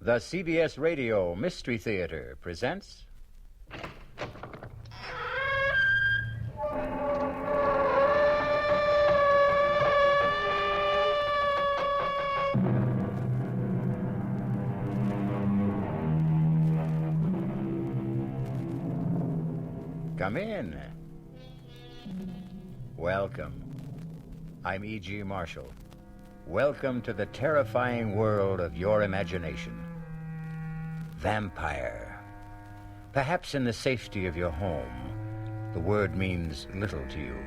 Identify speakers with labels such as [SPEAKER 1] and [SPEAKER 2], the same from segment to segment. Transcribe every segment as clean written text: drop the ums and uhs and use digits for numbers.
[SPEAKER 1] The CBS Radio Mystery Theater presents... Come in. Welcome. I'm E.G. Marshall. Welcome to the terrifying world of your imagination. Vampire. Perhaps in the safety of your home, the word means little to you.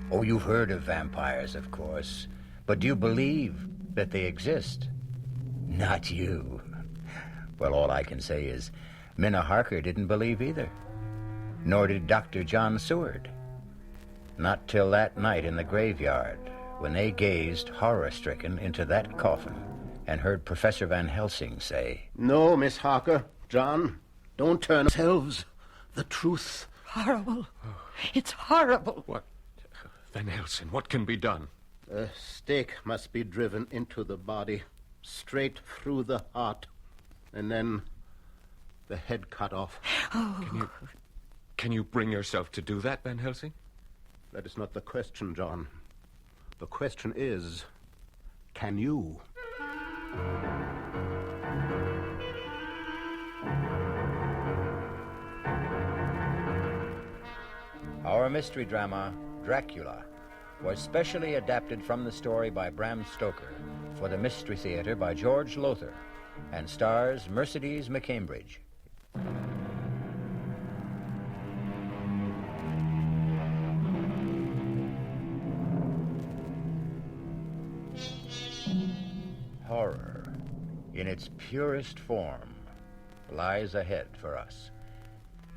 [SPEAKER 1] Oh, you've heard of vampires, of course, but do you believe that they exist? Not you. Well, all I can say is Minna Harker didn't believe either. Nor did Dr. John Seward. Not till that night in the graveyard, when they gazed, horror-stricken, into that coffin and heard Professor Van Helsing say,
[SPEAKER 2] "No, Miss Harker, John, don't turn yourselves. The truth."
[SPEAKER 3] Horrible. It's horrible.
[SPEAKER 4] What? Van Helsing, what can be done?
[SPEAKER 2] A stake must be driven into the body, straight through the heart, and then the head cut off.
[SPEAKER 3] Oh.
[SPEAKER 4] Can you bring yourself to do that, Van Helsing?
[SPEAKER 2] That is not the question, John. The question is, can you?
[SPEAKER 1] Our mystery drama, Dracula, was specially adapted from the story by Bram Stoker for the Mystery Theater by George Lothar and stars Mercedes McCambridge. Horror, in its purest form, lies ahead for us.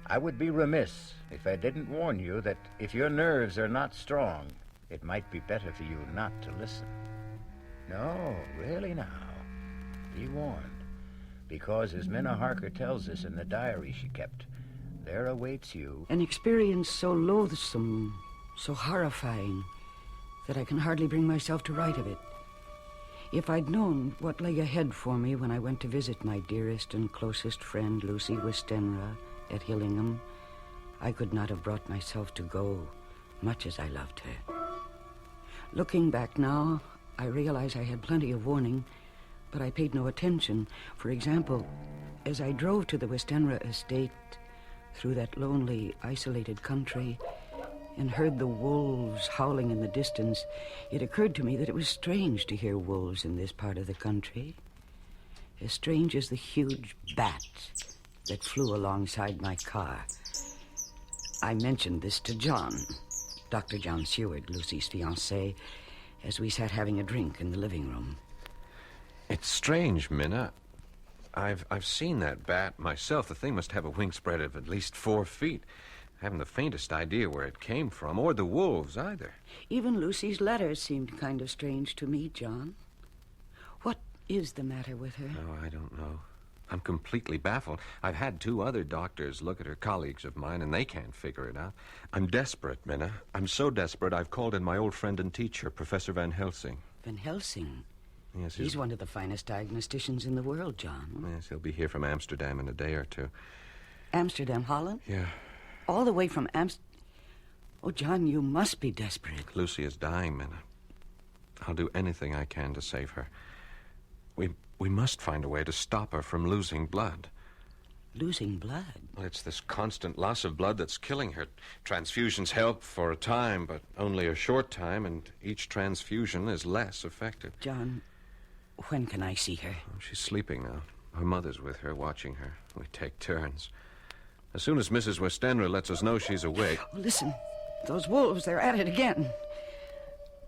[SPEAKER 1] I would be remiss if I didn't warn you that if your nerves are not strong, it might be better for you not to listen. No, really now. Be warned. Because as Minna Harker tells us in the diary she kept, there awaits you
[SPEAKER 3] an experience so loathsome, so horrifying, that I can hardly bring myself to write of it. If I'd known what lay ahead for me when I went to visit my dearest and closest friend, Lucy Westenra, at Hillingham, I could not have brought myself to go, much as I loved her. Looking back now, I realize I had plenty of warning, but I paid no attention. For example, as I drove to the Westenra estate through that lonely, isolated country and heard the wolves howling in the distance, it occurred to me that it was strange to hear wolves in this part of the country. As strange as the huge bat that flew alongside my car. I mentioned this to John, Dr. John Seward, Lucy's fiancé, as we sat having a drink in the living room.
[SPEAKER 4] It's strange, Minna. I've seen that bat myself. The thing must have a wingspread of at least 4 feet. I haven't the faintest idea where it came from, or the wolves either.
[SPEAKER 3] Even Lucy's letters seemed kind of strange to me, John. What is the matter with her?
[SPEAKER 4] Oh, I don't know. I'm completely baffled. I've had 2 other doctors look at her, colleagues of mine, and they can't figure it out. I'm desperate, Minna. I'm so desperate I've called in my old friend and teacher, Professor Van Helsing.
[SPEAKER 3] Van Helsing?
[SPEAKER 4] Yes,
[SPEAKER 3] he's one of the finest diagnosticians in the world, John.
[SPEAKER 4] Yes, he'll be here from Amsterdam in a day or 2.
[SPEAKER 3] Amsterdam, Holland?
[SPEAKER 4] Yeah.
[SPEAKER 3] All the way from Oh, John, you must be desperate.
[SPEAKER 4] Lucy is dying, Minna. I'll do anything I can to save her. We must find a way to stop her from losing blood.
[SPEAKER 3] Losing blood?
[SPEAKER 4] Well, it's this constant loss of blood that's killing her. Transfusions help for a time, but only a short time, and each transfusion is less effective.
[SPEAKER 3] John, when can I see her?
[SPEAKER 4] Oh, she's sleeping now. Her mother's with her, watching her. We take turns. As soon as Mrs. Westenra lets us know she's awake...
[SPEAKER 3] Oh, listen, those wolves, they're at it again.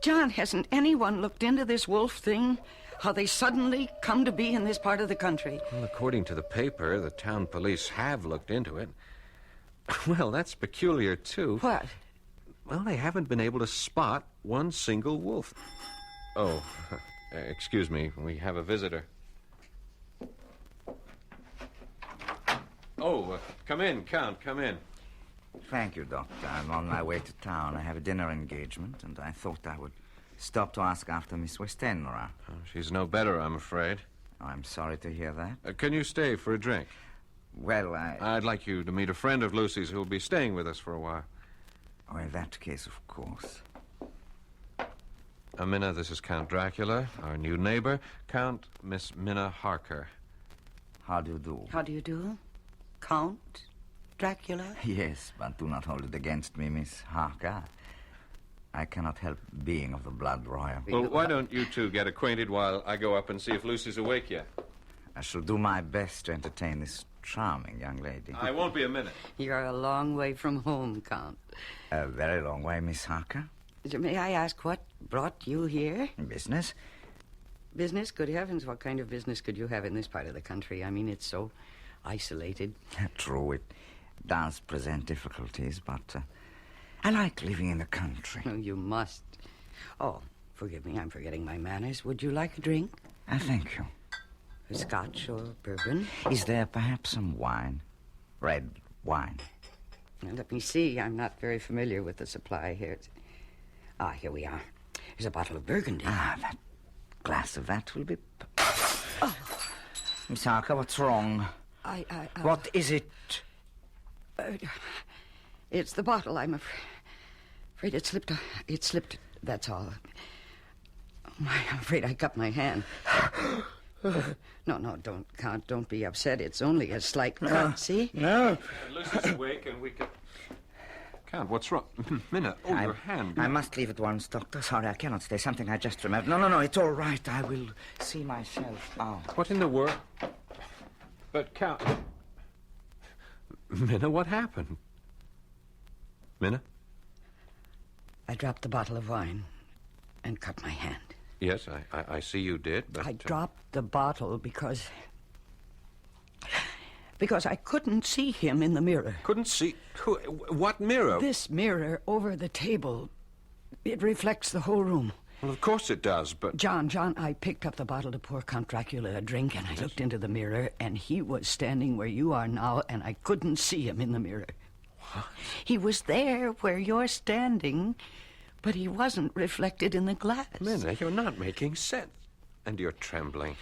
[SPEAKER 3] John, hasn't anyone looked into this wolf thing? How they suddenly come to be in this part of the country?
[SPEAKER 4] Well, according to the paper, the town police have looked into it. Well, that's peculiar, too.
[SPEAKER 3] What?
[SPEAKER 4] Well, they haven't been able to spot one single wolf. Oh, excuse me, we have a visitor. Oh, come in, Count, come in.
[SPEAKER 5] Thank you, Doctor. I'm on my way to town. I have a dinner engagement, and I thought I would stop to ask after Miss Westenra.
[SPEAKER 4] Oh, she's no better, I'm afraid.
[SPEAKER 5] Oh, I'm sorry to hear that.
[SPEAKER 4] Can you stay for a drink?
[SPEAKER 5] Well,
[SPEAKER 4] I'd like you to meet a friend of Lucy's who'll be staying with us for a while.
[SPEAKER 5] Oh, in that case, of course.
[SPEAKER 4] Minna, this is Count Dracula, our new neighbor, Count Miss Minna Harker.
[SPEAKER 5] How do you do?
[SPEAKER 3] How do you do? Count Dracula?
[SPEAKER 5] Yes, but do not hold it against me, Miss Harker. I cannot help being of the blood royal.
[SPEAKER 4] Well, why don't you two get acquainted while I go up and see if Lucy's awake yet?
[SPEAKER 5] I shall do my best to entertain this charming young lady.
[SPEAKER 4] I won't be a minute.
[SPEAKER 3] You're a long way from home, Count.
[SPEAKER 5] A very long way, Miss Harker.
[SPEAKER 3] May I ask what brought you here?
[SPEAKER 5] Business?
[SPEAKER 3] Business? Good heavens, what kind of business could you have in this part of the country? I mean, it's so isolated.
[SPEAKER 5] True, it does present difficulties, but I like living in the country.
[SPEAKER 3] Oh, you must. Oh, forgive me, I'm forgetting my manners. Would you like a drink?
[SPEAKER 5] Thank you.
[SPEAKER 3] A scotch or bourbon?
[SPEAKER 5] Is there perhaps some wine? Red wine?
[SPEAKER 3] Now, let me see. I'm not very familiar with the supply here. Here we are. Here's a bottle of Burgundy.
[SPEAKER 5] That glass of that will be... Oh. Miss Harker, what's wrong? What is it?
[SPEAKER 3] It's the bottle. I'm afraid it slipped. It slipped, that's all. Oh, I'm afraid I cut my hand. No, don't, Count. Don't be upset. It's only a slight cut, see?
[SPEAKER 5] No.
[SPEAKER 4] Lucy's awake and we can... Count, what's wrong? Minna, your hand.
[SPEAKER 5] I must leave at once, Doctor. Sorry, I cannot stay. Something I just remembered. No, it's all right. I will see myself out.
[SPEAKER 4] What in the world? But, Count... Minna, what happened? Minna?
[SPEAKER 3] I dropped the bottle of wine and cut my hand.
[SPEAKER 4] Yes, I see you did, but...
[SPEAKER 3] I dropped the bottle because I couldn't see him in the mirror.
[SPEAKER 4] Couldn't see... What mirror?
[SPEAKER 3] This mirror over the table. It reflects the whole room.
[SPEAKER 4] Well, of course it does, but...
[SPEAKER 3] John, I picked up the bottle to pour Count Dracula a drink, and I looked into the mirror, and he was standing where you are now, and I couldn't see him in the mirror.
[SPEAKER 4] What?
[SPEAKER 3] He was there where you're standing, but he wasn't reflected in the glass.
[SPEAKER 4] Minna, you're not making sense. And you're trembling.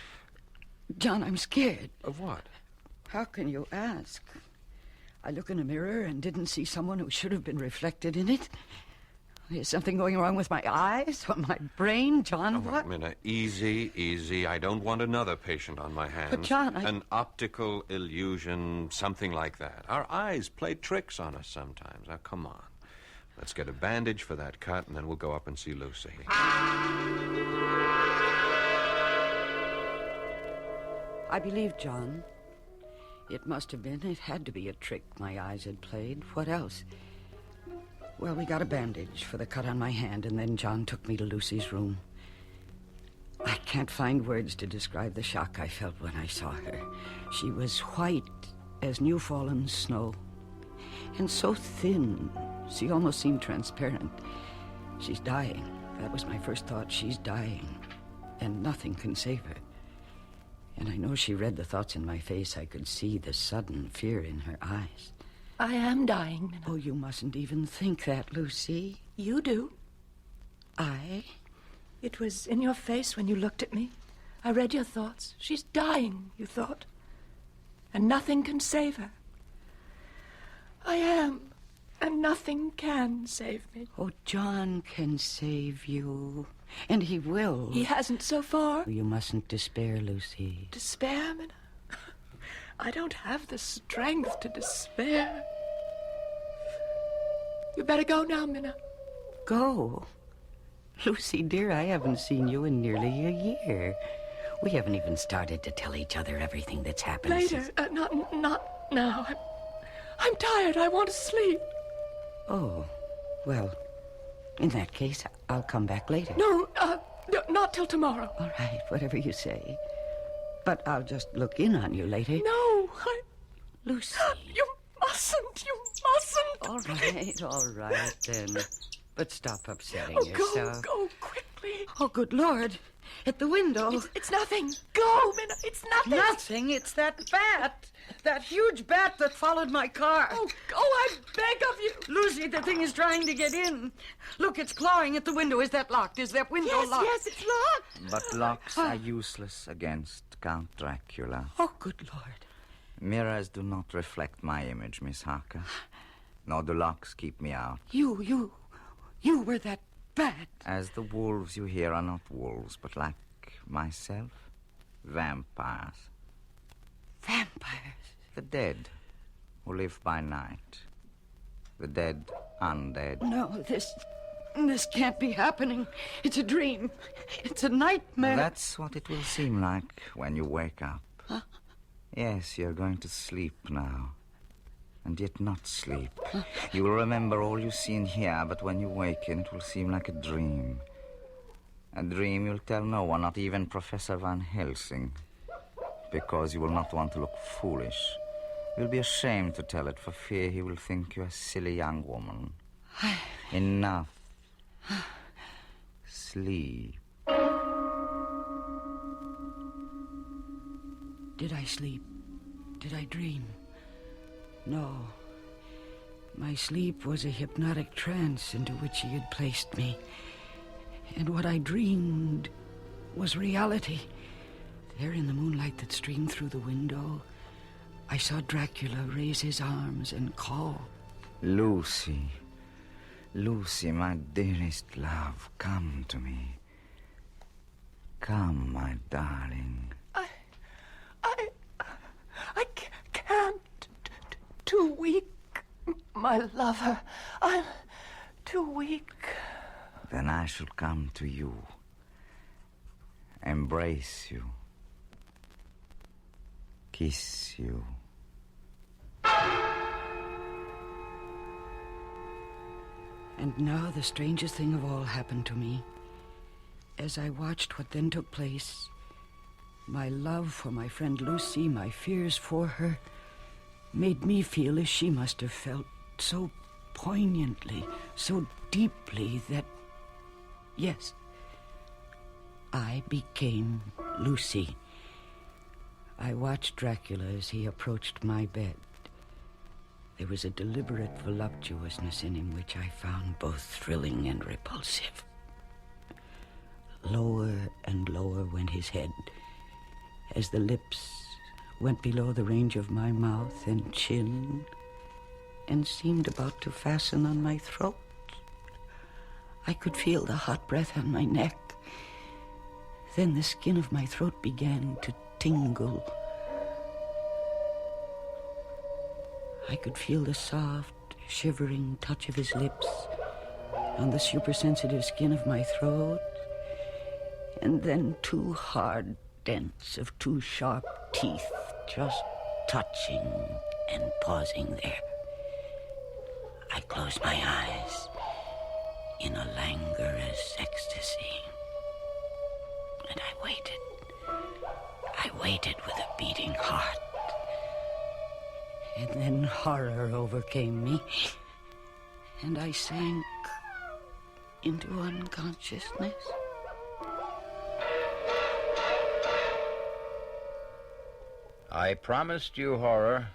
[SPEAKER 3] John, I'm scared.
[SPEAKER 4] Of what?
[SPEAKER 3] How can you ask? I look in a mirror and didn't see someone who should have been reflected in it. Is something going wrong with my eyes or my brain, John?
[SPEAKER 4] Oh,
[SPEAKER 3] what?
[SPEAKER 4] Minna, easy. I don't want another patient on my hands.
[SPEAKER 3] But, John,
[SPEAKER 4] An optical illusion, something like that. Our eyes play tricks on us sometimes. Now, come on. Let's get a bandage for that cut, and then we'll go up and see Lucy.
[SPEAKER 3] I believe, John. It must have been. It had to be a trick my eyes had played. What else? Well, we got a bandage for the cut on my hand, and then John took me to Lucy's room. I can't find words to describe the shock I felt when I saw her. She was white as new-fallen snow, and so thin, she almost seemed transparent. She's dying. That was my first thought. She's dying, and nothing can save her. And I know she read the thoughts in my face. I could see the sudden fear in her eyes.
[SPEAKER 6] I am dying, Minna.
[SPEAKER 3] Oh, you mustn't even think that, Lucy.
[SPEAKER 6] You do.
[SPEAKER 3] I?
[SPEAKER 6] It was in your face when you looked at me. I read your thoughts. She's dying, you thought. And nothing can save her. I am, and nothing can save me.
[SPEAKER 3] Oh, John can save you. And he will.
[SPEAKER 6] He hasn't so far.
[SPEAKER 3] You mustn't despair, Lucy.
[SPEAKER 6] Despair, Minna? I don't have the strength to despair. You better go now, Minna.
[SPEAKER 3] Go? Lucy, dear, I haven't seen you in nearly a year. We haven't even started to tell each other everything that's happened
[SPEAKER 6] Later.
[SPEAKER 3] since...
[SPEAKER 6] Not now. I'm tired. I want to sleep.
[SPEAKER 3] Oh, well, in that case, I'll come back later.
[SPEAKER 6] No, not till tomorrow.
[SPEAKER 3] All right, whatever you say. But I'll just look in on you later.
[SPEAKER 6] No,
[SPEAKER 3] Lucy.
[SPEAKER 6] You mustn't.
[SPEAKER 3] All right, then. But stop upsetting
[SPEAKER 6] Oh,
[SPEAKER 3] yourself.
[SPEAKER 6] go quickly.
[SPEAKER 3] Oh, good Lord. at the window.
[SPEAKER 6] It's nothing. Go, Minna. It's nothing.
[SPEAKER 3] Nothing. It's that bat. That huge bat that followed my car.
[SPEAKER 6] Oh, I beg of you.
[SPEAKER 3] Lucy, the thing is trying to get in. Look, it's clawing at the window. Is that locked? Is that window locked?
[SPEAKER 6] Yes, it's locked.
[SPEAKER 5] But locks are useless against Count Dracula.
[SPEAKER 3] Oh, good Lord.
[SPEAKER 5] Mirrors do not reflect my image, Miss Harker. Nor do locks keep me out.
[SPEAKER 3] You were that bat.
[SPEAKER 5] As the wolves you hear are not wolves, but like myself, vampires.
[SPEAKER 3] Vampires?
[SPEAKER 5] The dead, who live by night. The dead undead.
[SPEAKER 3] No, this can't be happening. It's a dream. It's a nightmare.
[SPEAKER 5] That's what it will seem like when you wake up.
[SPEAKER 3] Huh?
[SPEAKER 5] Yes, you're going to sleep now. And yet not sleep. You will remember all you see and hear, but when you waken, it will seem like a dream. A dream you'll tell no one, not even Professor Van Helsing. Because you will not want to look foolish. You'll be ashamed to tell it for fear he will think you a silly young woman. Enough. Sleep.
[SPEAKER 3] Did I sleep? Did I dream? No. My sleep was a hypnotic trance into which he had placed me. And what I dreamed was reality. There in the moonlight that streamed through the window, I saw Dracula raise his arms and call.
[SPEAKER 5] Lucy. Lucy, my dearest love, come to me. Come, my darling.
[SPEAKER 6] I can't. Too weak, my lover. I'm too weak.
[SPEAKER 5] Then I shall come to you. Embrace you. Kiss you.
[SPEAKER 3] And now the strangest thing of all happened to me. As I watched what then took place, my love for my friend Lucy, my fears for her, made me feel as she must have felt, so poignantly, so deeply that, yes, I became Lucy. I watched Dracula as he approached my bed. There was a deliberate voluptuousness in him which I found both thrilling and repulsive. Lower and lower went his head as the lips went below the range of my mouth and chin and seemed about to fasten on my throat. I could feel the hot breath on my neck. Then the skin of my throat began to tingle. I could feel the soft, shivering touch of his lips on the supersensitive skin of my throat, and then two hard dents of two sharp teeth just touching and pausing there. I closed my eyes in a languorous ecstasy, and I waited with a beating heart. And then horror overcame me, and I sank into unconsciousness.
[SPEAKER 1] I promised you horror.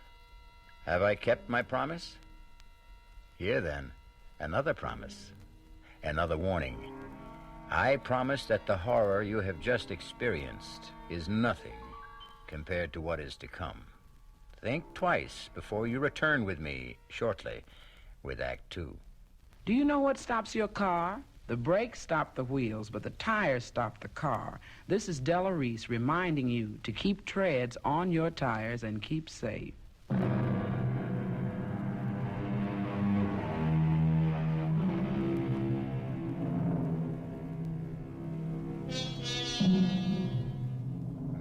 [SPEAKER 1] Have I kept my promise? Here then, another promise, another warning. I promise that the horror you have just experienced is nothing compared to what is to come. Think twice before you return with me shortly with Act Two.
[SPEAKER 7] Do you know what stops your car? The brakes stop the wheels, but the tires stop the car. This is Della Reese reminding you to keep treads on your tires and keep safe.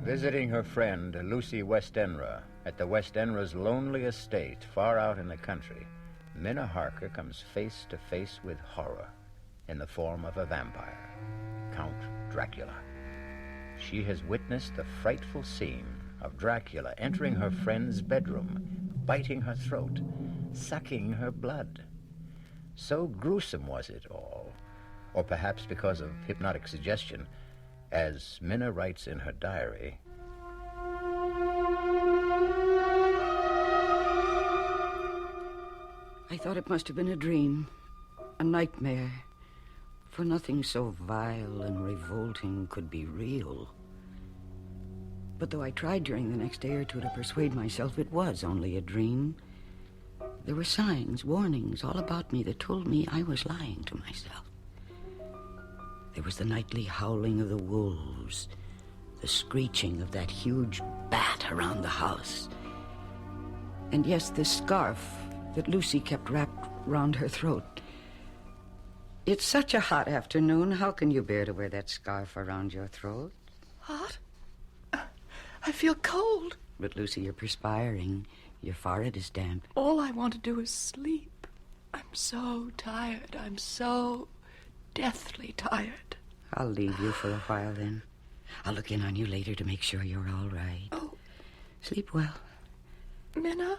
[SPEAKER 1] Visiting her friend, Lucy Westenra, at the Westenra's lonely estate far out in the country, Minna Harker comes face to face with horror in the form of a vampire, Count Dracula. She has witnessed the frightful scene of Dracula entering her friend's bedroom, biting her throat, sucking her blood. So gruesome was it all, or perhaps because of hypnotic suggestion, As Minna writes in her diary,
[SPEAKER 3] I thought it must have been a dream, a nightmare, for nothing so vile and revolting could be real. But though I tried during the next day or two to persuade myself it was only a dream, there were signs, warnings all about me that told me I was lying to myself. There was the nightly howling of the wolves, the screeching of that huge bat around the house, and yes, the scarf that Lucy kept wrapped round her throat. It's such a hot afternoon. How can you bear to wear that scarf around your throat?
[SPEAKER 6] Hot? I feel cold.
[SPEAKER 3] But, Lucy, you're perspiring. Your forehead is damp.
[SPEAKER 6] All I want to do is sleep. I'm so tired. I'm so deathly tired.
[SPEAKER 3] I'll leave you for a while, then. I'll look in on you later to make sure you're all right.
[SPEAKER 6] Oh.
[SPEAKER 3] Sleep well.
[SPEAKER 6] Minna?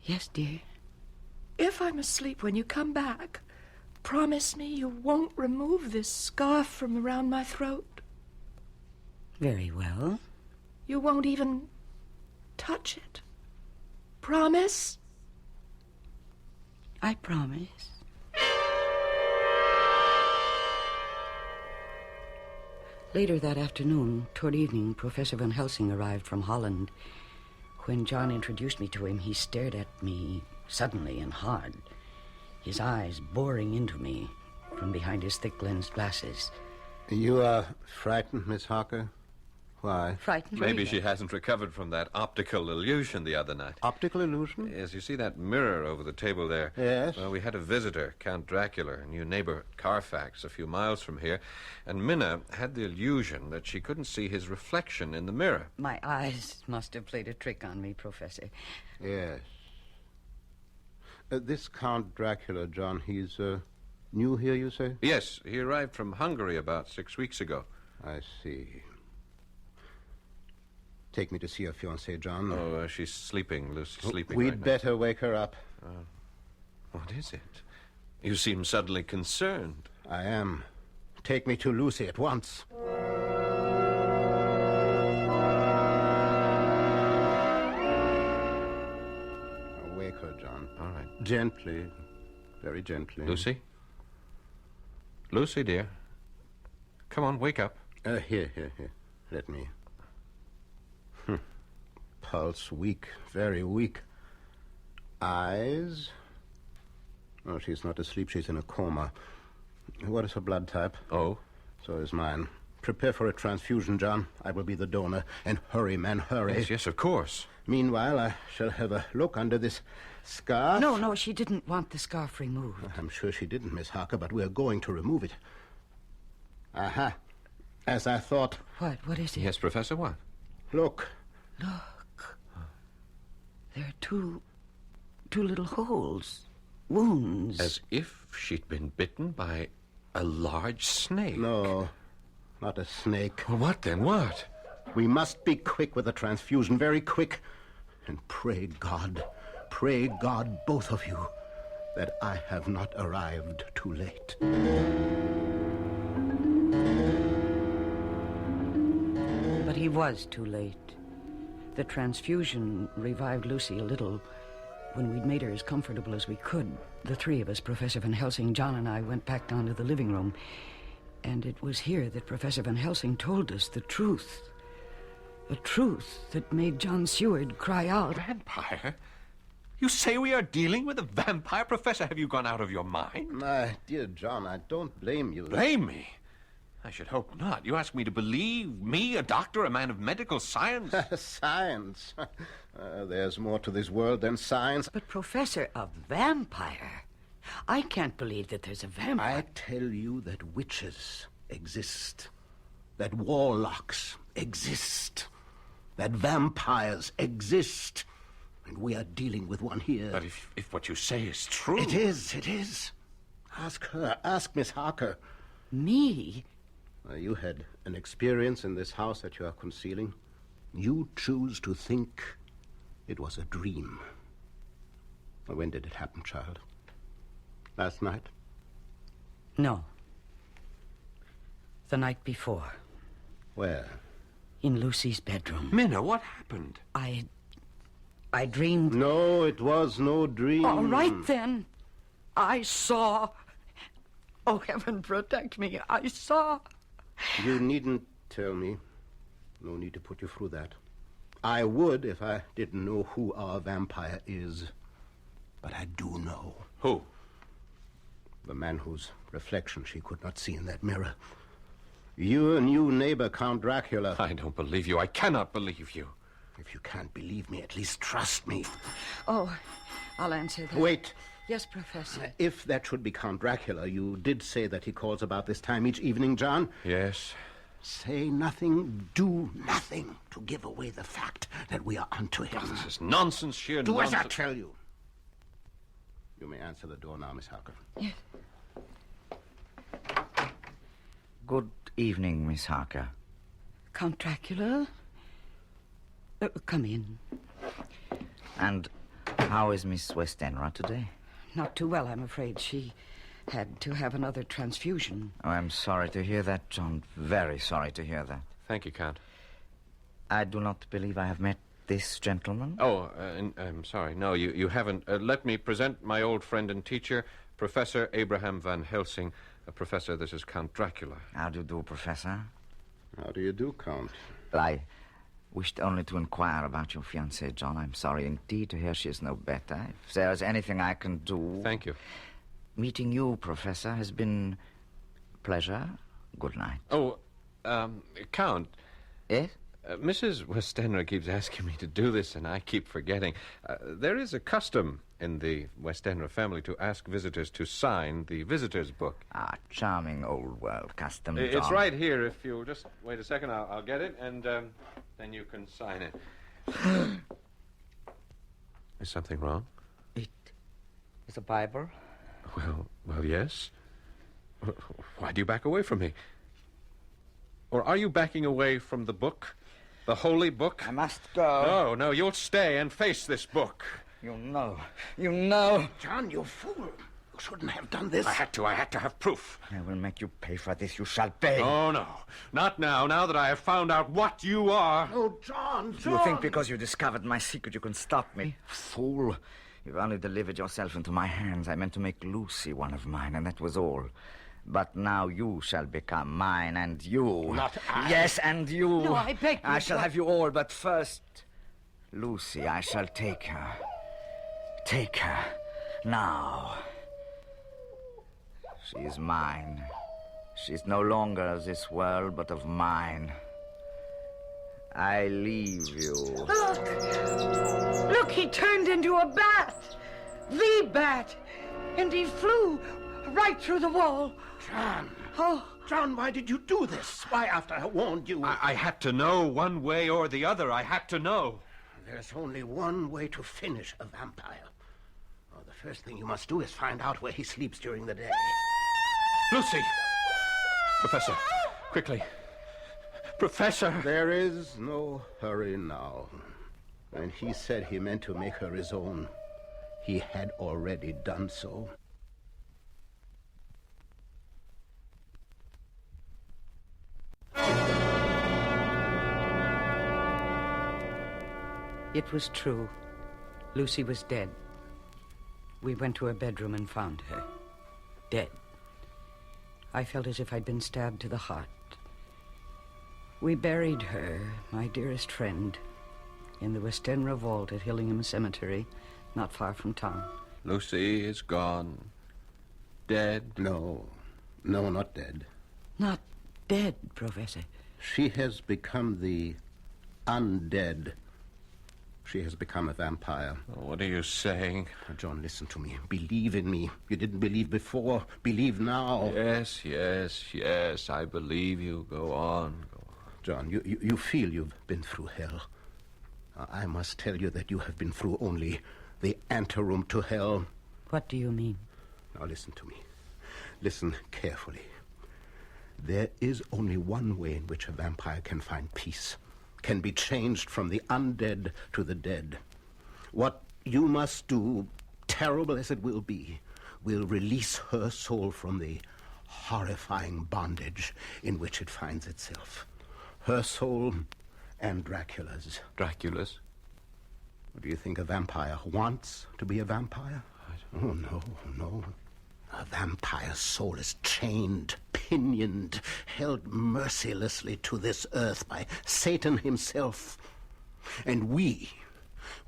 [SPEAKER 3] Yes, dear?
[SPEAKER 6] If I'm asleep when you come back, promise me you won't remove this scarf from around my throat.
[SPEAKER 3] Very well.
[SPEAKER 6] You won't even touch it. Promise?
[SPEAKER 3] I promise. Later that afternoon, toward evening, Professor Van Helsing arrived from Holland. When John introduced me to him, he stared at me suddenly and hard, his eyes boring into me from behind his thick-lensed glasses.
[SPEAKER 2] You are frightened, Miss Harker? Why?
[SPEAKER 3] Frightened?
[SPEAKER 4] Maybe she hasn't recovered from that optical illusion the other night.
[SPEAKER 2] Optical illusion?
[SPEAKER 4] Yes, you see that mirror over the table there?
[SPEAKER 2] Yes.
[SPEAKER 4] Well, we had a visitor, Count Dracula, a new neighbor at Carfax, a few miles from here, and Minna had the illusion that she couldn't see his reflection in the mirror.
[SPEAKER 3] My eyes must have played a trick on me, Professor.
[SPEAKER 2] Yes. This Count Dracula, John, he's new here, you say?
[SPEAKER 4] Yes, he arrived from Hungary about 6 weeks ago.
[SPEAKER 2] I see. Take me to see your fiancée, John.
[SPEAKER 4] Oh, she's sleeping, Lucy, sleeping
[SPEAKER 2] We'd
[SPEAKER 4] right now.
[SPEAKER 2] better wake her up.
[SPEAKER 4] What is it? You seem suddenly concerned.
[SPEAKER 2] I am. Take me to Lucy at once. Wake her, John.
[SPEAKER 4] All right.
[SPEAKER 2] Gently. Very gently.
[SPEAKER 4] Lucy? Lucy, dear. Come on, wake up.
[SPEAKER 2] Here. Let me. Pulse weak, very weak. Eyes? Oh, she's not asleep. She's in a coma. What is her blood type?
[SPEAKER 4] Oh?
[SPEAKER 2] So is mine. Prepare for a transfusion, John. I will be the donor. And hurry, man, hurry.
[SPEAKER 4] Yes, of course.
[SPEAKER 2] Meanwhile, I shall have a look under this scarf.
[SPEAKER 3] No, she didn't want the scarf removed.
[SPEAKER 2] I'm sure she didn't, Miss Harker, but we're going to remove it. Aha. As I thought.
[SPEAKER 3] What is it?
[SPEAKER 4] Yes, Professor, what?
[SPEAKER 2] Look.
[SPEAKER 3] Look. There are two little holes. Wounds.
[SPEAKER 4] As if she'd been bitten by a large snake.
[SPEAKER 2] No, not a snake.
[SPEAKER 4] Well, what then? What?
[SPEAKER 2] We must be quick with the transfusion, very quick. And pray God, both of you, that I have not arrived too late.
[SPEAKER 3] But he was too late. The transfusion revived Lucy a little. When we'd made her as comfortable as we could, the three of us, Professor Van Helsing, John, and I, went back down to the living room. And it was here that Professor Van Helsing told us the truth. A truth that made John Seward cry out.
[SPEAKER 4] Vampire? You say we are dealing with a vampire? Professor, have you gone out of your mind?
[SPEAKER 2] My dear John, I don't blame you.
[SPEAKER 4] Blame me? I should hope not. You ask me to believe me, a doctor, a man of medical science?
[SPEAKER 2] Science. There's more to this world than science.
[SPEAKER 3] But, Professor, a vampire? I can't believe that there's a vampire.
[SPEAKER 2] I tell you that witches exist, that warlocks exist, that vampires exist, and we are dealing with one here.
[SPEAKER 4] But if what you say is true...
[SPEAKER 2] It is. Ask her. Ask Miss Harker.
[SPEAKER 3] Me?
[SPEAKER 2] You had an experience in this house that you are concealing. You choose to think it was a dream. When did it happen, child? Last night?
[SPEAKER 3] No. The night before.
[SPEAKER 2] Where?
[SPEAKER 3] In Lucy's bedroom.
[SPEAKER 4] Minna, what happened?
[SPEAKER 3] I dreamed...
[SPEAKER 2] No, it was no dream.
[SPEAKER 3] All right, then. I saw... Oh, heaven protect me. I saw...
[SPEAKER 2] You needn't tell me. No need to put you through that. I would if I didn't know who our vampire is. But I do know.
[SPEAKER 4] Who?
[SPEAKER 2] The man whose reflection she could not see in that mirror. Your new neighbor, Count Dracula.
[SPEAKER 4] I don't believe you. I cannot believe you.
[SPEAKER 2] If you can't believe me, at least trust me.
[SPEAKER 3] Oh, I'll answer that.
[SPEAKER 2] Wait.
[SPEAKER 3] Yes, Professor.
[SPEAKER 2] If that should be Count Dracula, you did say that he calls about this time each evening, John?
[SPEAKER 4] Yes.
[SPEAKER 2] Say nothing, do nothing to give away the fact that we are onto him.
[SPEAKER 4] Oh, this is nonsense, sheer
[SPEAKER 2] Do
[SPEAKER 4] nonsense.
[SPEAKER 2] as I tell you. You may answer the door now, Miss Harker.
[SPEAKER 3] Yes.
[SPEAKER 5] Good evening, Miss Harker.
[SPEAKER 3] Count Dracula? Come in.
[SPEAKER 5] And how is Miss Westenra today?
[SPEAKER 3] Not too well, I'm afraid. She had to have another transfusion.
[SPEAKER 5] Oh, I'm sorry to hear that, John. Very sorry to hear that.
[SPEAKER 4] Thank you, Count.
[SPEAKER 5] I do not believe I have met this gentleman.
[SPEAKER 4] Oh, I'm sorry. No, you haven't. Let me present my old friend and teacher, Professor Abraham Van Helsing. Professor, this is Count Dracula.
[SPEAKER 5] How do you do, Professor?
[SPEAKER 2] How do you do, Count?
[SPEAKER 5] I wished only to inquire about your fiancée, John. I'm sorry indeed to hear she is no better. If there is anything I can do...
[SPEAKER 4] Thank you.
[SPEAKER 5] Meeting you, Professor, has been a pleasure. Good night.
[SPEAKER 4] Oh, Count.
[SPEAKER 5] Yes?
[SPEAKER 4] Mrs. Westenra keeps asking me to do this, and I keep forgetting. There is a custom in the Westenra family to ask visitors to sign the visitor's book.
[SPEAKER 5] Ah, charming old world custom, John.
[SPEAKER 4] It's right here. If you'll just wait a second, I'll get it, and then you can sign it. Is something wrong?
[SPEAKER 5] It is a Bible.
[SPEAKER 4] Well, yes. Why do you back away from me? Or are you backing away from the book? The holy book?
[SPEAKER 5] I must go.
[SPEAKER 4] No, you'll stay and face this book.
[SPEAKER 5] You know. You know.
[SPEAKER 2] John, you fool. You shouldn't have done this.
[SPEAKER 4] I had to have proof.
[SPEAKER 5] I will make you pay for this. You shall pay.
[SPEAKER 4] Oh, no. Not now that I have found out what you are.
[SPEAKER 2] Oh, John.
[SPEAKER 5] You think because you discovered my secret you can stop me? Fool. You've only delivered yourself into my hands. I meant to make Lucy one of mine, and that was all. But now you shall become mine, and you...
[SPEAKER 2] Not I.
[SPEAKER 5] Yes, and you.
[SPEAKER 3] No, I beg you.
[SPEAKER 5] I shall have you all, but first... Lucy, I shall take her. Take her. Now. She is mine. She is no longer of this world, but of mine. I leave you.
[SPEAKER 3] Look, he turned into a bat. The bat. And he flew right through the wall.
[SPEAKER 2] John.
[SPEAKER 3] Oh.
[SPEAKER 2] John, why did you do this? Why, after I warned you?
[SPEAKER 4] I had to know one way or the other. I had to know.
[SPEAKER 2] There's only one way to finish a vampire. Oh, the first thing you must do is find out where he sleeps during the day.
[SPEAKER 4] Lucy! Professor, quickly. Professor!
[SPEAKER 2] There is no hurry now. When he said he meant to make her his own, he had already done so.
[SPEAKER 3] It was true. Lucy was dead. We went to her bedroom and found her. Dead. I felt as if I'd been stabbed to the heart. We buried her, my dearest friend, in the Westenra vault at Hillingham Cemetery, not far from town.
[SPEAKER 4] Lucy is gone. Dead?
[SPEAKER 2] No, not dead.
[SPEAKER 3] Not dead, Professor.
[SPEAKER 2] She has become the undead. She has become a vampire.
[SPEAKER 4] What are you saying?
[SPEAKER 2] John, listen to me. Believe in me. You didn't believe before. Believe now.
[SPEAKER 4] Yes. I believe you. Go on.
[SPEAKER 2] John, you feel you've been through hell. I must tell you that you have been through only the anteroom to hell.
[SPEAKER 3] What do you mean?
[SPEAKER 2] Now listen to me. Listen carefully. There is only one way in which a vampire can find peace, can be changed from the undead to the dead. What you must do, terrible as it will be, will release her soul from the horrifying bondage in which it finds itself. Her soul and Dracula's.
[SPEAKER 4] Dracula's?
[SPEAKER 2] Do you think a vampire wants to be a vampire? Oh, no, no. A vampire's soul is chained, pinioned, held mercilessly to this earth by Satan himself. And we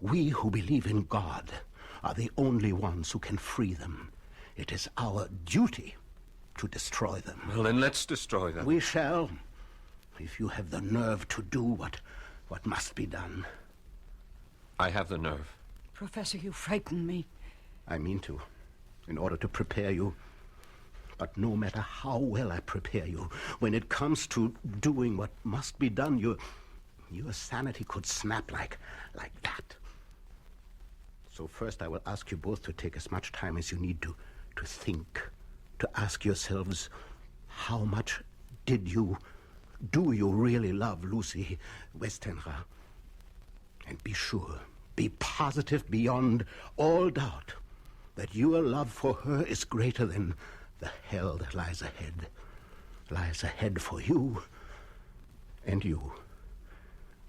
[SPEAKER 2] who believe in God, are the only ones who can free them. It is our duty to destroy them.
[SPEAKER 4] Well, then let's destroy them.
[SPEAKER 2] We shall, if you have the nerve to do what must be done.
[SPEAKER 4] I have the nerve.
[SPEAKER 3] Professor, you frighten me.
[SPEAKER 2] I mean to, in order to prepare you. But no matter how well I prepare you, when it comes to doing what must be done, your sanity could snap like that. So first I will ask you both to take as much time as you need to think, to ask yourselves, how much do you really love Lucy Westenra? And be sure, be positive beyond all doubt that your love for her is greater than the hell that lies ahead for you and you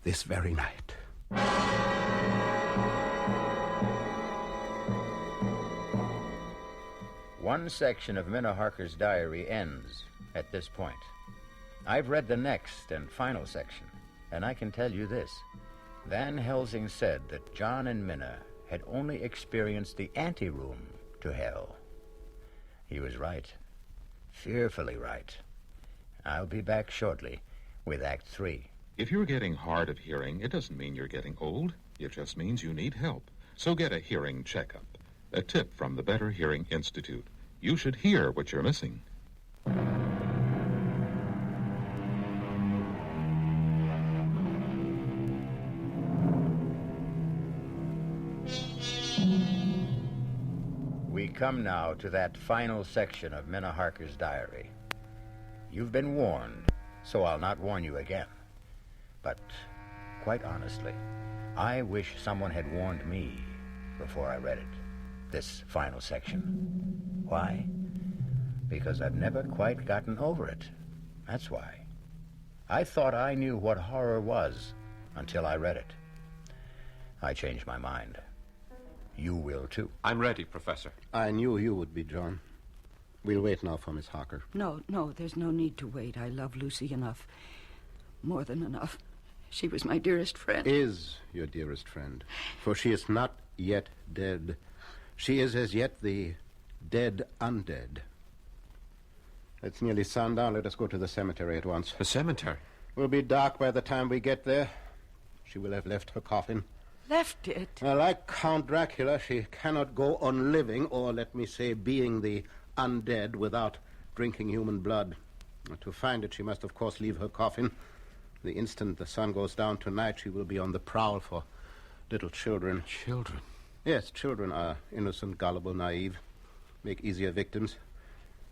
[SPEAKER 2] this very night.
[SPEAKER 1] One section of Minna Harker's diary ends at this point. I've read the next and final section, and I can tell you this. Van Helsing said that John and Minna had only experienced the anteroom to hell. He was right. Fearfully right. I'll be back shortly with Act 3.
[SPEAKER 8] If you're getting hard of hearing, it doesn't mean you're getting old. It just means you need help. So get a hearing checkup. A tip from the Better Hearing Institute. You should hear what you're missing.
[SPEAKER 1] We come now to that final section of Minna Harker's diary. You've been warned, so I'll not warn you again. But, quite honestly, I wish someone had warned me before I read it, this final section. Why? Because I've never quite gotten over it. That's why. I thought I knew what horror was until I read it. I changed my mind. You will, too.
[SPEAKER 4] I'm ready, Professor.
[SPEAKER 2] I knew you would be, John. We'll wait now for Miss Harker.
[SPEAKER 3] No, there's no need to wait. I love Lucy enough. More than enough. She was my dearest friend.
[SPEAKER 2] Is your dearest friend. For she is not yet dead. She is as yet the dead undead. It's nearly sundown. Let us go to the cemetery at once.
[SPEAKER 4] The cemetery?
[SPEAKER 2] Will be dark by the time we get there. She will have left her coffin.
[SPEAKER 3] Left it?
[SPEAKER 2] Like Count Dracula, she cannot go on living, or let me say, being the undead without drinking human blood. To find it, she must, of course, leave her coffin. The instant the sun goes down tonight, she will be on the prowl for little children.
[SPEAKER 4] Children?
[SPEAKER 2] Yes, children are innocent, gullible, naive, make easier victims.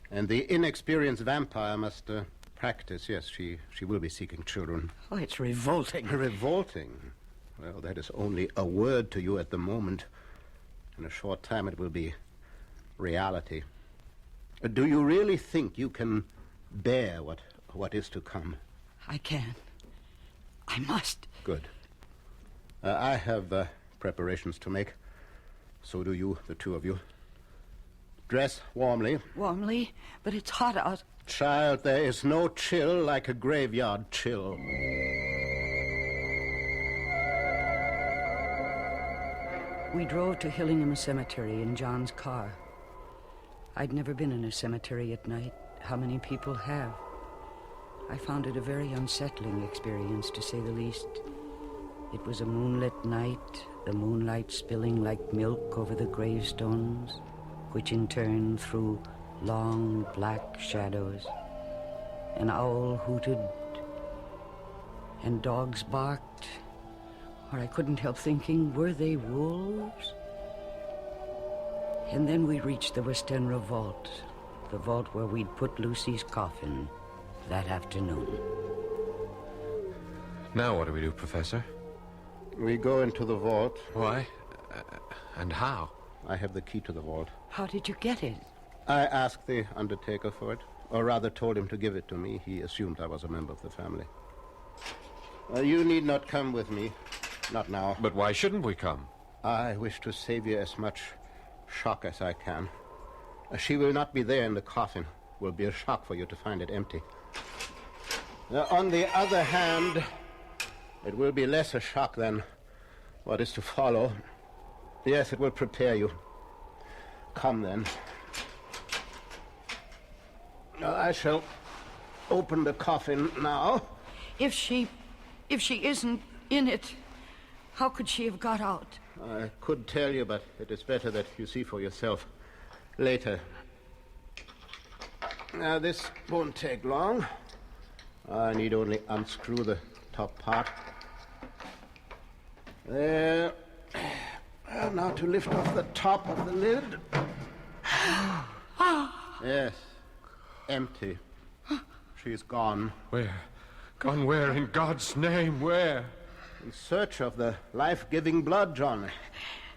[SPEAKER 2] And the inexperienced vampire must practice. Yes, she will be seeking children.
[SPEAKER 3] Oh, it's revolting.
[SPEAKER 2] Revolting? Well, that is only a word to you at the moment. In a short time, it will be reality. Do you really think you can bear what is to come?
[SPEAKER 3] I can. I must.
[SPEAKER 2] Good. I have preparations to make. So do you, the two of you. Dress warmly.
[SPEAKER 3] Warmly, but it's hot out.
[SPEAKER 2] Child, there is no chill like a graveyard chill.
[SPEAKER 3] We drove to Hillingham Cemetery in John's car. I'd never been in a cemetery at night. How many people have? I found it a very unsettling experience, to say the least. It was a moonlit night, the moonlight spilling like milk over the gravestones, which in turn threw long black shadows. An owl hooted, and dogs barked, or I couldn't help thinking, were they wolves? And then we reached the Westenra vault, the vault where we'd put Lucy's coffin that afternoon.
[SPEAKER 4] Now what do we do, Professor?
[SPEAKER 2] We go into the vault.
[SPEAKER 4] Why? And how?
[SPEAKER 2] I have the key to the vault.
[SPEAKER 3] How did you get it?
[SPEAKER 2] I asked the undertaker for it, or rather told him to give it to me. He assumed I was a member of the family. You need not come with me. Not now.
[SPEAKER 4] But why shouldn't we come?
[SPEAKER 2] I wish to save you as much shock as I can. She will not be there in the coffin. It will be a shock for you to find it empty. On the other hand, it will be less a shock than what is to follow. Yes, it will prepare you. Come then. I shall open the coffin now.
[SPEAKER 3] If she isn't in it, how could she have got out?
[SPEAKER 2] I could tell you, but it is better that you see for yourself later. Now, this won't take long. I need only unscrew the top part. There. Now to lift off the top of the lid. Yes. Empty. She's gone.
[SPEAKER 4] Where? Gone where? In God's name, where?
[SPEAKER 2] In search of the life-giving blood, John.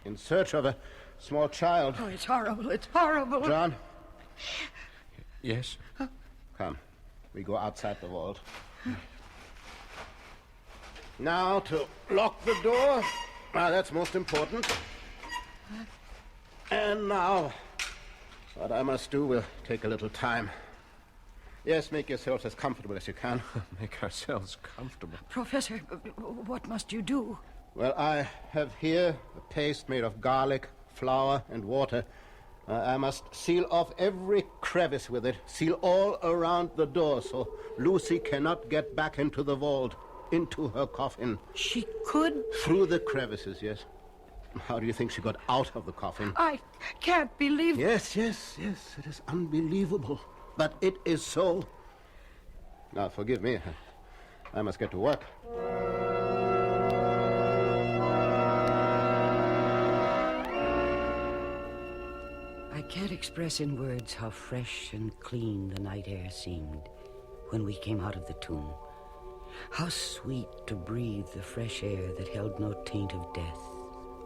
[SPEAKER 2] In search of a small child.
[SPEAKER 3] Oh, it's horrible. It's horrible.
[SPEAKER 2] John,
[SPEAKER 4] Yes?
[SPEAKER 2] come. We go outside the vault. Now to lock the door. That's most important. And now, what I must do will take a little time. Yes, make yourselves as comfortable as you can.
[SPEAKER 4] Make ourselves comfortable.
[SPEAKER 3] Professor, what must you do?
[SPEAKER 2] Well, I have here a paste made of garlic, flour, and water. I must seal off every crevice with it, seal all around the door, so Lucy cannot get back into the vault, into her coffin.
[SPEAKER 3] She could?
[SPEAKER 2] Through the crevices, yes. How do you think she got out of the coffin?
[SPEAKER 3] I can't believe...
[SPEAKER 2] Yes, it is unbelievable. But it is so. Now, forgive me. I must get to work.
[SPEAKER 3] I can't express in words how fresh and clean the night air seemed when we came out of the tomb. How sweet to breathe the fresh air that held no taint of death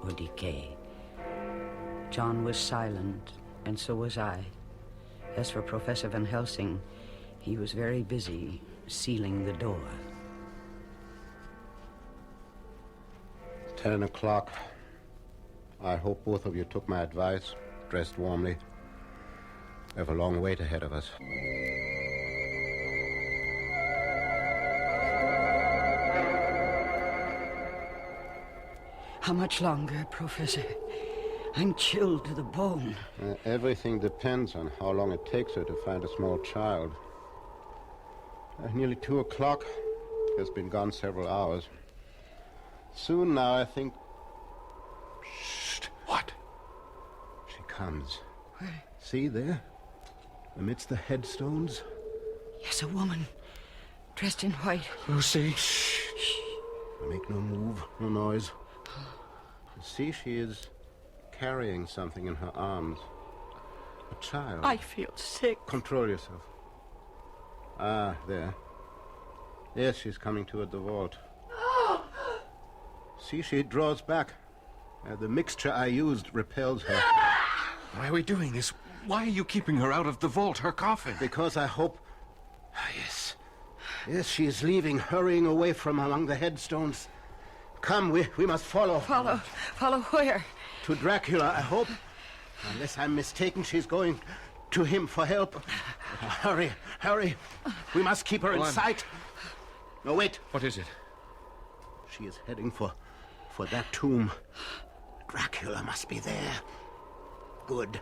[SPEAKER 3] or decay. John was silent, and so was I. As for Professor Van Helsing, he was very busy sealing the door.
[SPEAKER 2] 10 o'clock. I hope both of you took my advice, dressed warmly. We have a long wait ahead of us.
[SPEAKER 3] How much longer, Professor? I'm chilled to the bone.
[SPEAKER 2] Everything depends on how long it takes her to find a small child. Nearly 2 o'clock. Has been gone several hours. Soon now, I think... Shh!
[SPEAKER 4] What?
[SPEAKER 2] She comes.
[SPEAKER 3] Where?
[SPEAKER 2] See there? Amidst the headstones.
[SPEAKER 3] Yes, a woman. Dressed in white.
[SPEAKER 4] Lucy.
[SPEAKER 2] Shh! Make no move, no noise. See, she is carrying something in her arms. A child.
[SPEAKER 6] I feel sick.
[SPEAKER 2] Control yourself. Ah, there. Yes, she's coming toward the vault. See, she draws back. The mixture I used repels her.
[SPEAKER 4] Why are we doing this? Why are you keeping her out of the vault, her coffin?
[SPEAKER 2] Because I hope... Yes. Yes, she is leaving, hurrying away from among the headstones. Come, we must follow.
[SPEAKER 3] Follow where?
[SPEAKER 2] To Dracula, I hope. Unless I'm mistaken, she's going to him for help. Hurry. We must keep her in sight. No, wait.
[SPEAKER 4] What is it?
[SPEAKER 2] She is heading for that tomb. Dracula must be there. Good.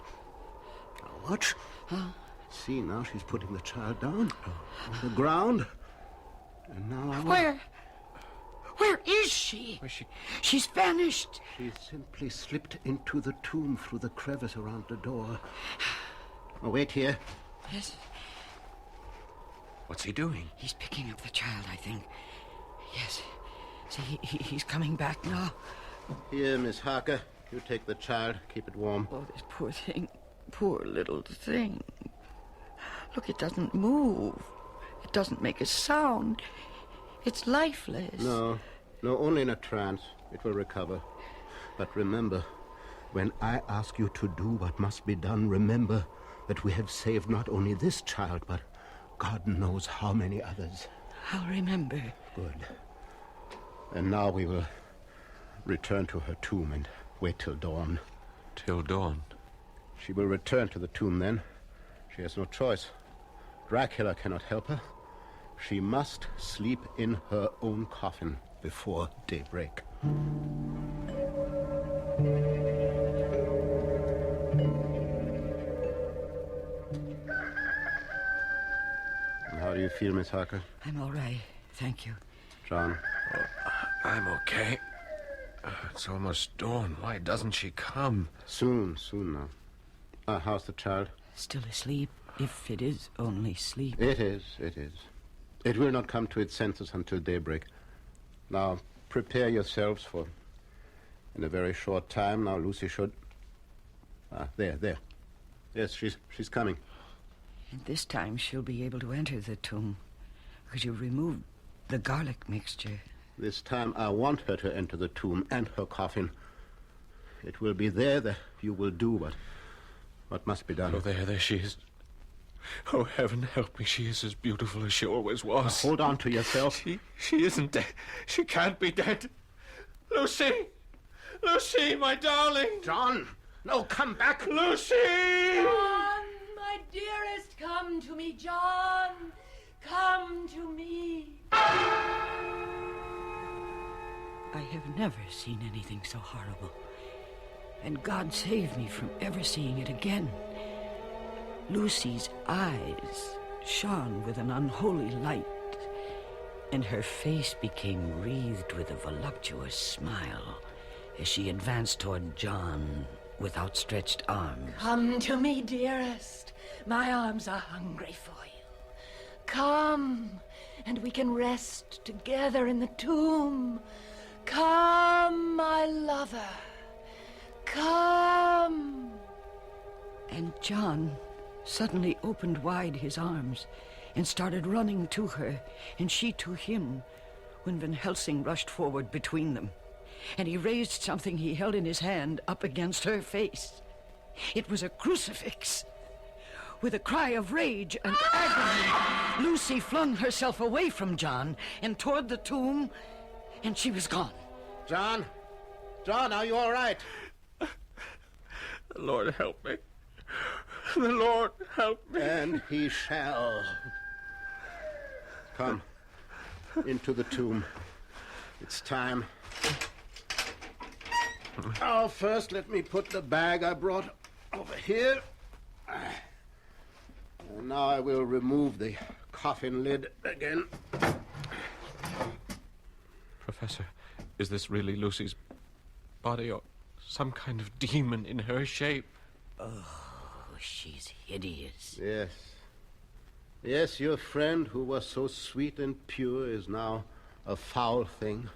[SPEAKER 2] Now watch. See, now she's putting the child down on the ground. And now...
[SPEAKER 3] Where is she? She's vanished.
[SPEAKER 2] She simply slipped into the tomb through the crevice around the door. Oh, wait here.
[SPEAKER 3] Yes.
[SPEAKER 4] What's he doing?
[SPEAKER 3] He's picking up the child, I think. Yes. See, he's coming back now.
[SPEAKER 2] Here, Miss Harker. You take the child. Keep it warm.
[SPEAKER 3] Oh, this poor thing. Poor little thing. Look, it doesn't move. It doesn't make a sound. It's lifeless.
[SPEAKER 2] No, only in a trance. It will recover. But remember, when I ask you to do what must be done, remember that we have saved not only this child, but God knows how many others.
[SPEAKER 3] I'll remember.
[SPEAKER 2] Good. And now we will return to her tomb and wait till dawn.
[SPEAKER 4] Till dawn?
[SPEAKER 2] She will return to the tomb then. She has no choice. Dracula cannot help her. She must sleep in her own coffin before daybreak. And how do you feel, Miss Harker?
[SPEAKER 3] I'm all right, thank you.
[SPEAKER 2] John?
[SPEAKER 4] I'm okay. It's almost dawn. Why doesn't she come?
[SPEAKER 2] Soon now. How's the child?
[SPEAKER 3] Still asleep, if it is only sleep.
[SPEAKER 2] It is. It will not come to its senses until daybreak. Now, prepare yourselves for... In a very short time, now Lucy should... there. Yes, she's coming.
[SPEAKER 3] And this time she'll be able to enter the tomb, because you removed the garlic mixture.
[SPEAKER 2] This time I want her to enter the tomb and her coffin. It will be there that you will do what must be done.
[SPEAKER 4] Oh, there she is. Oh, heaven help me, she is as beautiful as she always was.
[SPEAKER 2] Now, hold on to yourself.
[SPEAKER 4] She isn't dead. She can't be dead. Lucy! Lucy, my darling!
[SPEAKER 2] John! No, come back!
[SPEAKER 4] Lucy!
[SPEAKER 6] John, my dearest, come to me, John. Come to me.
[SPEAKER 3] I have never seen anything so horrible. And God save me from ever seeing it again. Lucy's eyes shone with an unholy light, and her face became wreathed with a voluptuous smile as she advanced toward John with outstretched arms.
[SPEAKER 6] Come to me, dearest. My arms are hungry for you. Come, and we can rest together in the tomb. Come, my lover. Come.
[SPEAKER 3] And John suddenly opened wide his arms and started running to her, and she to him, when Van Helsing rushed forward between them. And he raised something he held in his hand up against her face. It was a crucifix. With a cry of rage and agony, Lucy flung herself away from John and toward the tomb, and she was gone.
[SPEAKER 2] John, are you all right?
[SPEAKER 4] The Lord help me. The Lord help me.
[SPEAKER 2] And he shall. Come, into the tomb. It's time. Now, first, let me put the bag I brought over here. And now I will remove the coffin lid again.
[SPEAKER 4] Professor, is this really Lucy's body or some kind of demon in her shape?
[SPEAKER 3] Oh, she's hideous.
[SPEAKER 2] Yes, your friend who was so sweet and pure is now a foul thing.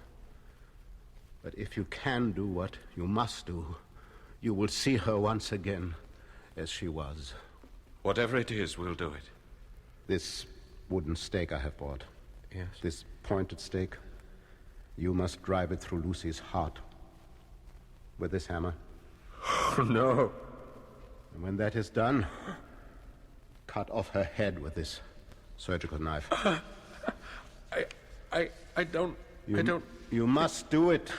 [SPEAKER 2] But if you can do what you must do, you will see her once again as she was.
[SPEAKER 4] Whatever it is, we'll do it.
[SPEAKER 2] This wooden stake I have brought.
[SPEAKER 4] Yes.
[SPEAKER 2] This pointed stake, you must drive it through Lucy's heart with this hammer.
[SPEAKER 4] Oh, no.
[SPEAKER 2] And when that is done, cut off her head with this surgical knife.
[SPEAKER 4] I don't...
[SPEAKER 2] You must do it.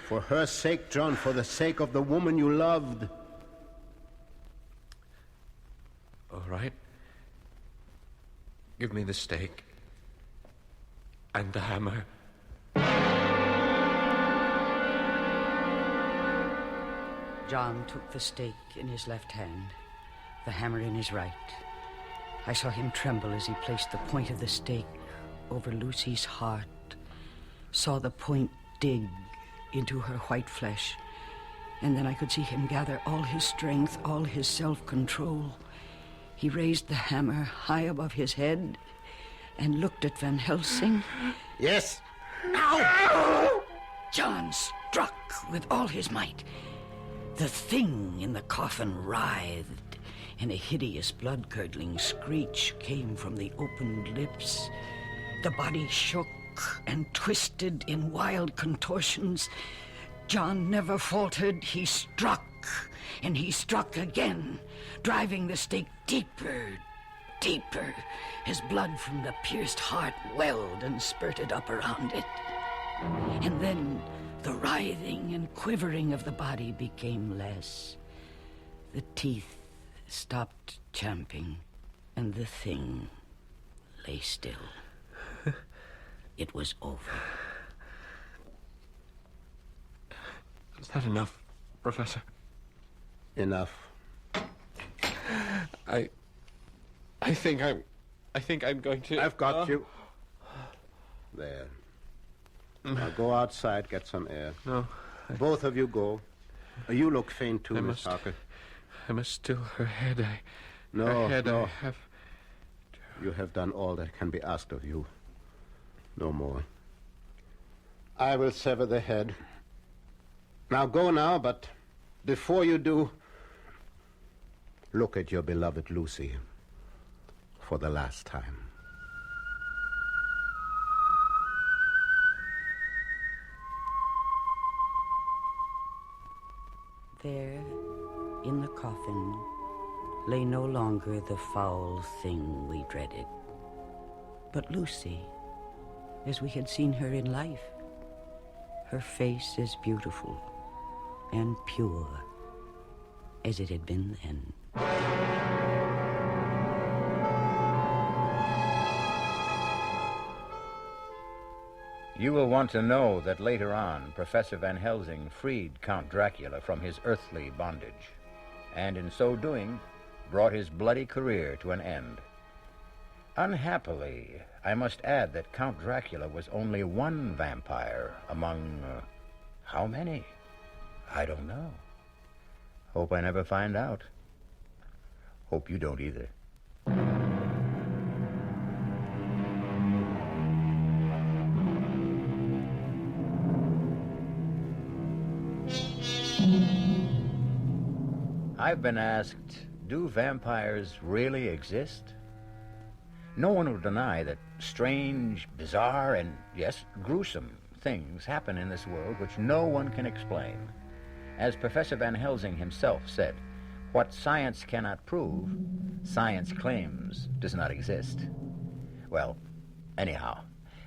[SPEAKER 2] For her sake, John, for the sake of the woman you loved.
[SPEAKER 4] All right. Give me the stake. And the hammer.
[SPEAKER 3] John took the stake in his left hand, the hammer in his right. I saw him tremble as he placed the point of the stake over Lucy's heart, saw the point dig into her white flesh, and then I could see him gather all his strength, all his self-control. He raised the hammer high above his head and looked at Van Helsing.
[SPEAKER 2] Yes.
[SPEAKER 3] Ow! John struck with all his might. The thing in the coffin writhed, and a hideous blood-curdling screech came from the opened lips. The body shook and twisted in wild contortions. John never faltered. He struck, and he struck again, driving the stake deeper, deeper, as blood from the pierced heart welled and spurted up around it. And then the writhing and quivering of the body became less. The teeth stopped champing, and the thing lay still. It was over.
[SPEAKER 4] Is that enough, Professor?
[SPEAKER 2] Enough.
[SPEAKER 4] I think I'm going to...
[SPEAKER 2] I've got you. There. Now go outside, get some air.
[SPEAKER 4] No.
[SPEAKER 2] Both of you go. You look faint too, Miss Parker.
[SPEAKER 4] I must still her head.
[SPEAKER 2] No,
[SPEAKER 4] her head,
[SPEAKER 2] no.
[SPEAKER 4] I have...
[SPEAKER 2] You have done all that can be asked of you. No more. I will sever the head. Now go now, but before you do, look at your beloved Lucy for the last time.
[SPEAKER 3] There, in the coffin, lay no longer the foul thing we dreaded, but Lucy, as we had seen her in life, her face as beautiful and pure as it had been then.
[SPEAKER 1] You will want to know that later on, Professor Van Helsing freed Count Dracula from his earthly bondage, and in so doing, brought his bloody career to an end. Unhappily, I must add that Count Dracula was only one vampire among... how many? I don't know. Hope I never find out. Hope you don't either. I've been asked, do vampires really exist? No one will deny that strange, bizarre, and, yes, gruesome things happen in this world which no one can explain. As Professor Van Helsing himself said, what science cannot prove, science claims does not exist. Well, anyhow,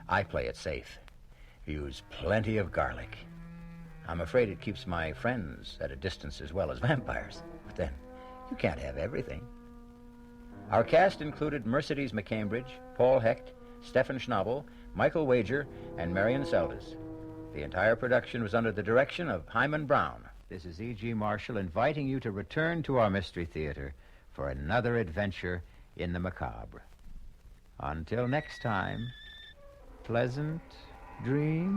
[SPEAKER 1] I play it safe. Use plenty of garlic. I'm afraid it keeps my friends at a distance as well as vampires. But then, you can't have everything. Our cast included Mercedes McCambridge, Paul Hecht, Stefan Schnabel, Michael Wager, and Marion Seldes. The entire production was under the direction of Hyman Brown. This is E.G. Marshall inviting you to return to our Mystery Theater for another adventure in the macabre. Until next time, pleasant dreams.